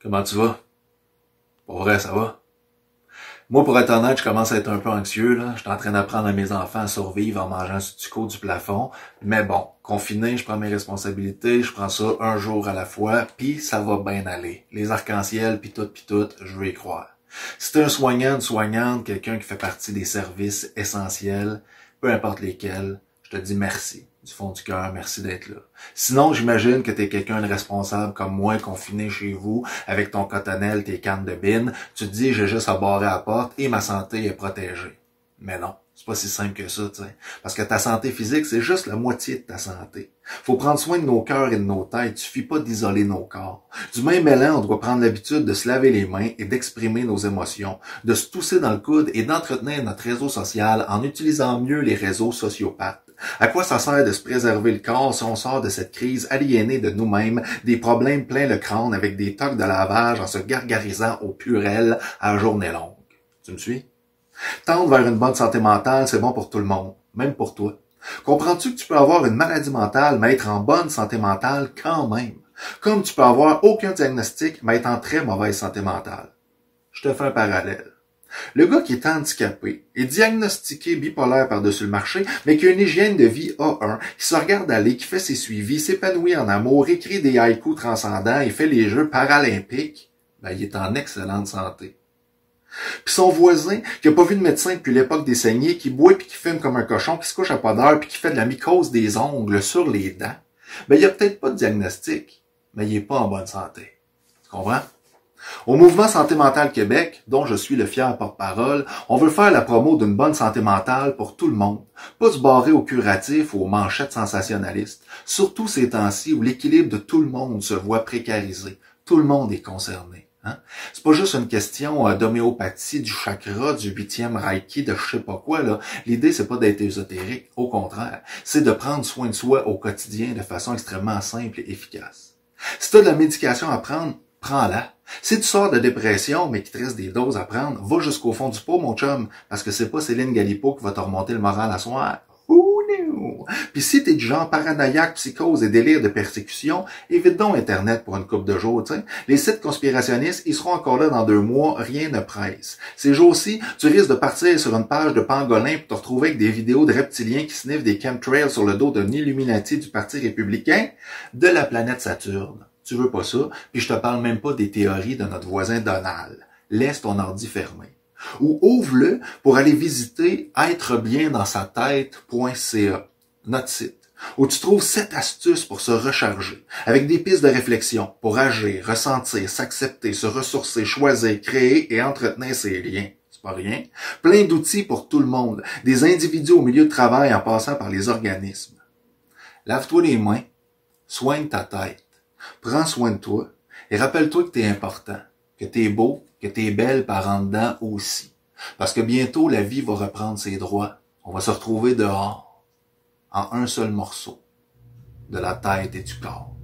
Comment tu vas? Pour vrai, ça va? Moi, pour être honnête, je commence à être un peu anxieux, là. Je suis en train d'apprendre à mes enfants à survivre en mangeant sur du coup du plafond. Mais bon, confiné, je prends mes responsabilités, je prends ça un jour à la fois, puis ça va bien aller. Les arcs-en-ciel, puis tout, je veux y croire. Si t'es un soignant, une soignante, quelqu'un qui fait partie des services essentiels, peu importe lesquels, je te dis merci. Du fond du cœur, merci d'être là. Sinon, j'imagine que t'es quelqu'un de responsable comme moi, confiné chez vous, avec ton cotonnelle, tes cannes de bine. Tu te dis, j'ai juste à barrer à la porte et ma santé est protégée. Mais non, c'est pas si simple que ça, tu sais. Parce que ta santé physique, c'est juste la moitié de ta santé. Faut prendre soin de nos cœurs et de nos têtes. Il suffit pas d'isoler nos corps. Du même élan, on doit prendre l'habitude de se laver les mains et d'exprimer nos émotions, de se tousser dans le coude et d'entretenir notre réseau social en utilisant mieux les réseaux sociopathes. À quoi ça sert de se préserver le corps si on sort de cette crise aliénée de nous-mêmes, des problèmes plein le crâne avec des tocs de lavage en se gargarisant au purel à journée longue? Tu me suis? Tendre vers une bonne santé mentale, c'est bon pour tout le monde, même pour toi. Comprends-tu que tu peux avoir une maladie mentale mais être en bonne santé mentale quand même? Comme tu peux avoir aucun diagnostic mais être en très mauvaise santé mentale. Je te fais un parallèle. Le gars qui est handicapé est diagnostiqué bipolaire par-dessus le marché, mais qui a une hygiène de vie A1, qui se regarde aller, qui fait ses suivis, s'épanouit en amour, écrit des haïkus transcendants et fait les Jeux paralympiques, il est en excellente santé. Puis son voisin, qui a pas vu de médecin depuis l'époque des saignées, qui boit puis qui fume comme un cochon, qui se couche à pas d'heure puis qui fait de la mycose des ongles sur les dents, il a peut-être pas de diagnostic, mais il est pas en bonne santé. Tu comprends? Au Mouvement Santé Mentale Québec, dont je suis le fier porte-parole, on veut faire la promo d'une bonne santé mentale pour tout le monde. Pas se barrer au curatif ou aux manchettes sensationnalistes. Surtout ces temps-ci où l'équilibre de tout le monde se voit précarisé. Tout le monde est concerné. Hein? C'est pas juste une question d'homéopathie, du chakra, du 8e reiki, de je sais pas quoi, là. L'idée, c'est pas d'être ésotérique. Au contraire, c'est de prendre soin de soi au quotidien de façon extrêmement simple et efficace. Si tu as de la médication à prendre, prends-la. Si tu sors de dépression, mais qu'il te reste des doses à prendre, va jusqu'au fond du pot, mon chum, parce que c'est pas Céline Galipo qui va te remonter le moral à soir. Who knew? Puis si t'es du genre paranoïaque, psychose et délire de persécution, évite donc Internet pour une couple de jours, tu sais. Les sites conspirationnistes, ils seront encore là dans 2 mois, rien ne presse. Ces jours-ci, tu risques de partir sur une page de pangolin pour te retrouver avec des vidéos de reptiliens qui sniffent des chemtrails sur le dos d'un Illuminati du Parti républicain de la planète Saturne. Tu veux pas ça, puis je te parle même pas des théories de notre voisin Donald. Laisse ton ordi fermé. Ou ouvre-le pour aller visiter êtrebiendansa-tête.ca, notre site, où tu trouves 7 astuces pour se recharger, avec des pistes de réflexion pour agir, ressentir, s'accepter, se ressourcer, choisir, créer et entretenir ses liens. C'est pas rien. Plein d'outils pour tout le monde, des individus au milieu de travail en passant par les organismes. Lave-toi les mains, soigne ta tête. Prends soin de toi et rappelle-toi que t'es important, que t'es beau, que t'es belle par en dedans aussi. Parce que bientôt, la vie va reprendre ses droits. On va se retrouver dehors, en un seul morceau, de la tête et du corps.